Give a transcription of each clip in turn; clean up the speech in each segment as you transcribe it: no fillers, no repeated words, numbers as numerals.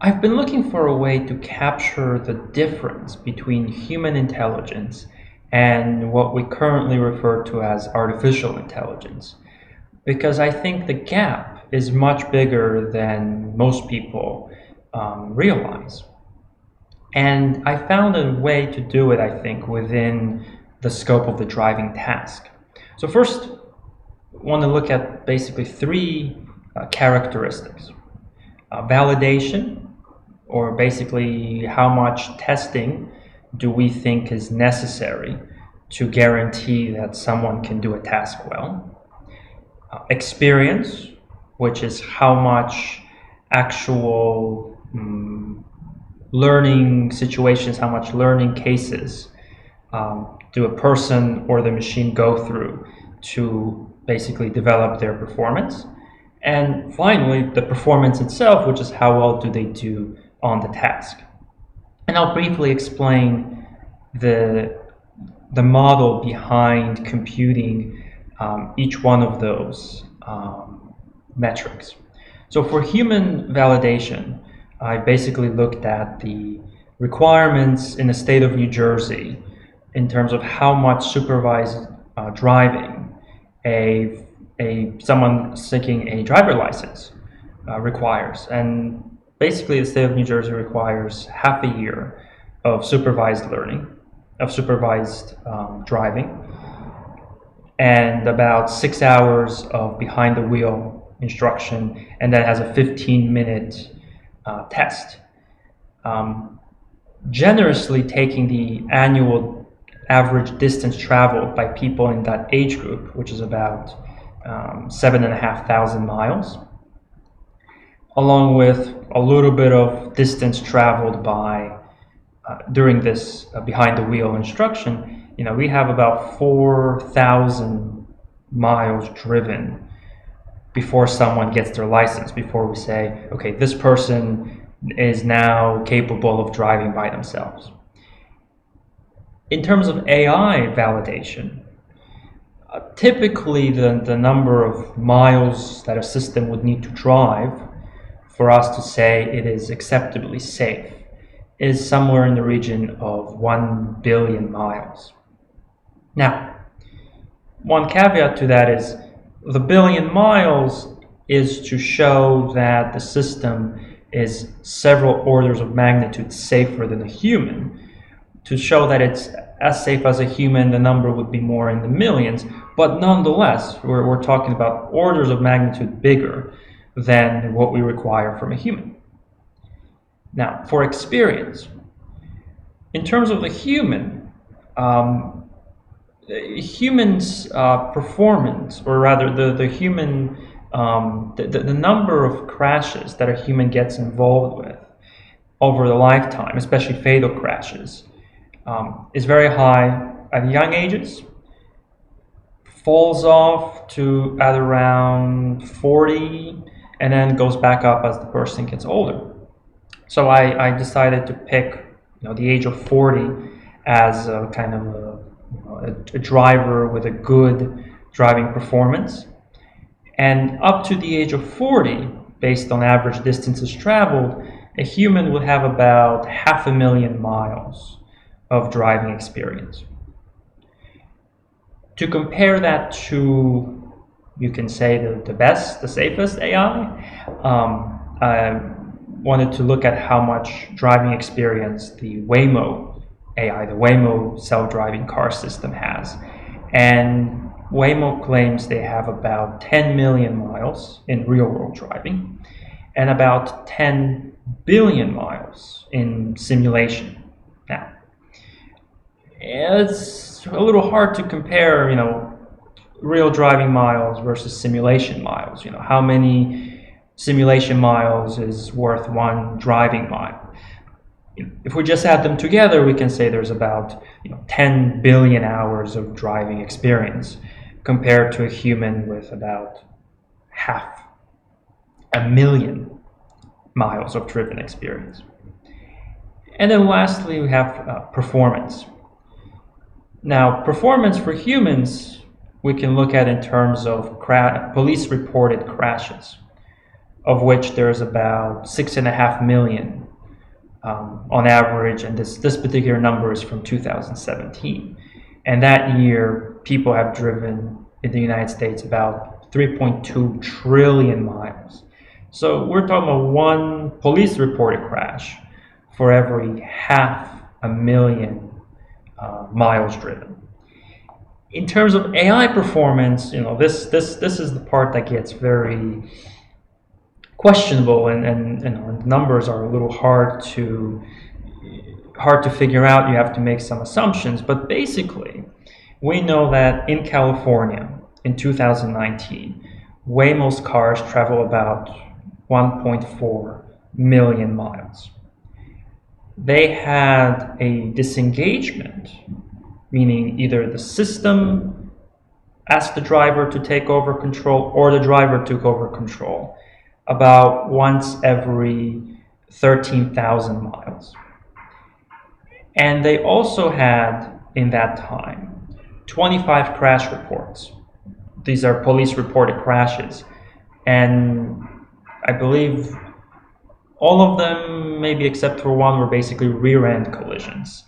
I've been looking for a way to capture the difference between human intelligence and what we currently refer to as artificial intelligence, because I think the gap is much bigger than most people realize. And I found a way to do it, I think, within the scope of the driving task. So, first, I want to look at basically three characteristics: validation, or basically how much testing do we think is necessary to guarantee that someone can do a task well. Experience, which is how much actual learning situations, how much learning cases do a person or the machine go through to basically develop their performance. And finally, the performance itself, which is how well do they do on the task. And I'll briefly explain the, the model behind computing each one of those metrics. So for human validation, I basically looked at the requirements in the state of New Jersey in terms of how much supervised driving a someone seeking a driver license requires. And basically, the state of New Jersey requires half a year of supervised learning, of supervised driving, and about 6 hours of behind the wheel instruction, and that has a 15-minute test. Um, Generously taking the annual average distance traveled by people in that age group, which is about 7,500 miles, along with a little bit of distance traveled by during this behind the wheel instruction. We have about 4,000 miles driven before someone gets their license, before we say, okay, this person is now capable of driving by themselves. In terms of AI validation, typically the number of miles that a system would need to drive for us to say it is acceptably safe is somewhere in the region of 1 billion miles. Now, one caveat to that is the billion miles is to show that the system is several orders of magnitude safer than a human. To show that it's as safe as a human, the number would be more in the millions, but nonetheless, we're talking about orders of magnitude bigger than what we require from a human. Now, for experience, in terms of the human's performance, or rather the human, the number of crashes that a human gets involved with over the lifetime, especially fatal crashes, is very high at young ages, falls off to at around 40, and then goes back up as the person gets older. So I decided to pick the age of 40 as a kind of a driver with a good driving performance. And up to the age of 40, based on average distances traveled, a human would have about 500,000 miles of driving experience. To compare that to, you can say, the best, the safest AI, I wanted to look at how much driving experience the Waymo AI, the Waymo self-driving car system has. And Waymo claims they have about 10 million miles in real-world driving and about 10 billion miles in simulation. Now, it's a little hard to compare, real driving miles versus simulation miles. How many simulation miles is worth one driving mile? If we just add them together, we can say there's about 10 billion hours of driving experience compared to a human with about 500,000 miles of driven experience. And then lastly, we have performance. Now, performance for humans, we can look at in terms of police reported crashes. of which there's about 6.5 million on average, and this particular number is from 2017. And that year, people have driven in the United States about 3.2 trillion miles. So we're talking about one police reported crash for every 500,000 miles driven. In terms of AI performance, this is the part that gets very questionable, and numbers are a little hard to figure out. You have to make some assumptions, but basically, we know that in California in 2019, Waymo's cars travel about 1.4 million miles. They had a disengagement, meaning either the system asked the driver to take over control or the driver took over control, about once every 13,000 miles. And they also had, in that time, 25 crash reports. These are police reported crashes. And I believe all of them, maybe except for one, were basically rear-end collisions.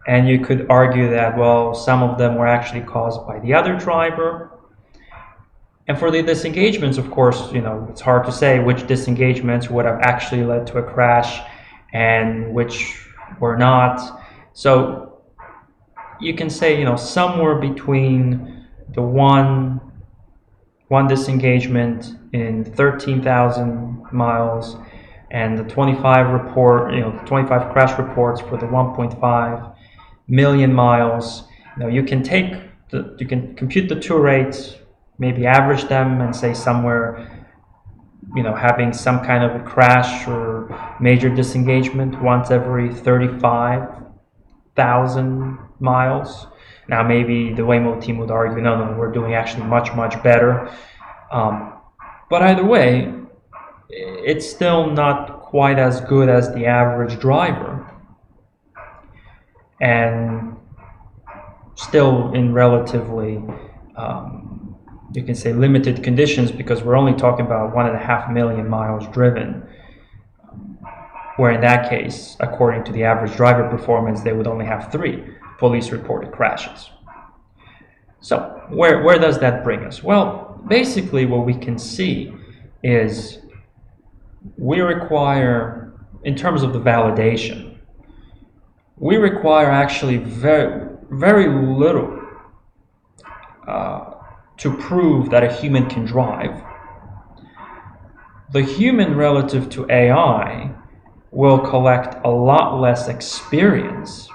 And you could argue that, well, some of them were actually caused by the other driver. And for the disengagements, of course, it's hard to say which disengagements would have actually led to a crash and which were not. So you can say, somewhere between the one disengagement in 13,000 miles and the 25 crash reports for the 1.5 million miles. You can compute the two rates, maybe average them, and say somewhere, having some kind of a crash or major disengagement once every 35,000 miles. Now, maybe the Waymo team would argue, no, we're doing actually much, much better. But either way, it's still not quite as good as the average driver, and still in relatively, you can say, limited conditions, because we're only talking about 1.5 million miles driven, where in that case, according to the average driver performance, they would only have 3 police reported crashes. So where does that bring us? Well, basically what we can see is we require, in terms of the validation, we require actually very, very little to prove that a human can drive. The human, relative to AI, will collect a lot less experience,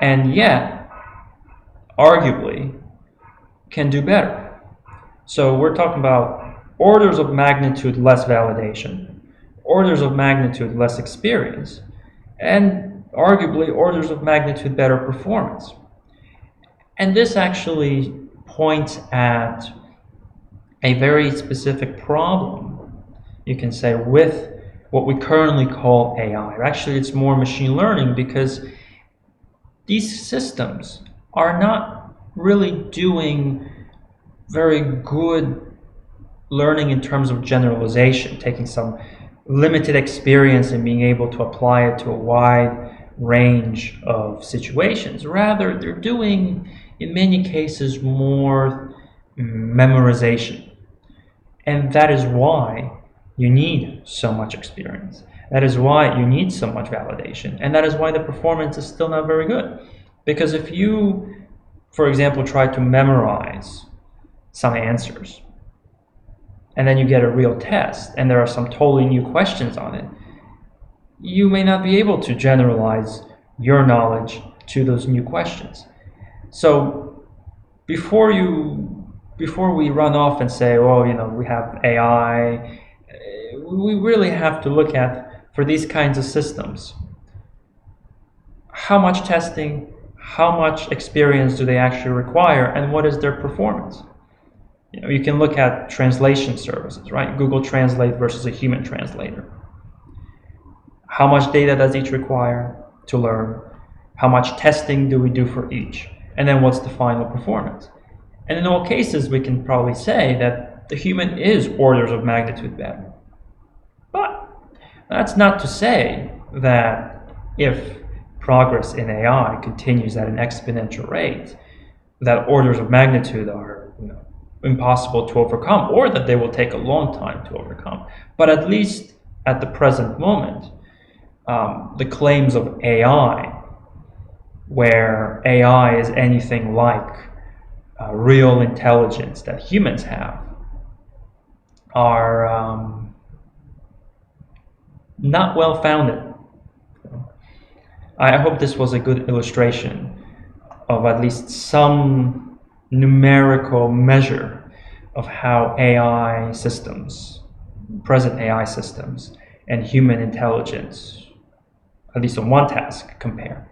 and yet, arguably, can do better. So we're talking about orders of magnitude less validation, orders of magnitude less experience, and arguably orders of magnitude better performance. And this actually points at a very specific problem, you can say, with what we currently call AI. Actually, it's more machine learning, because these systems are not really doing very good learning in terms of generalization, taking some limited experience and being able to apply it to a wide range of situations. Rather, they're doing, in many cases, more memorization. And that is why you need so much experience. That is why you need so much validation. And that is why the performance is still not very good. Because if you, for example, try to memorize some answers, and then you get a real test, and there are some totally new questions on it, you may not be able to generalize your knowledge to those new questions. So before we run off and say, well, we have AI, we really have to look at, for these kinds of systems, how much testing, how much experience do they actually require, and what is their performance? You can look at translation services, right? Google Translate versus a human translator. How much data does each require to learn? How much testing do we do for each? And then what's the final performance? And in all cases, we can probably say that the human is orders of magnitude better. But that's not to say that if progress in AI continues at an exponential rate, that orders of magnitude are impossible to overcome, or that they will take a long time to overcome. But at least at the present moment, the claims of AI, where AI is anything like real intelligence that humans have, are not well founded. I hope this was a good illustration of at least some numerical measure of how AI systems, present AI systems, and human intelligence, at least on one task, compare.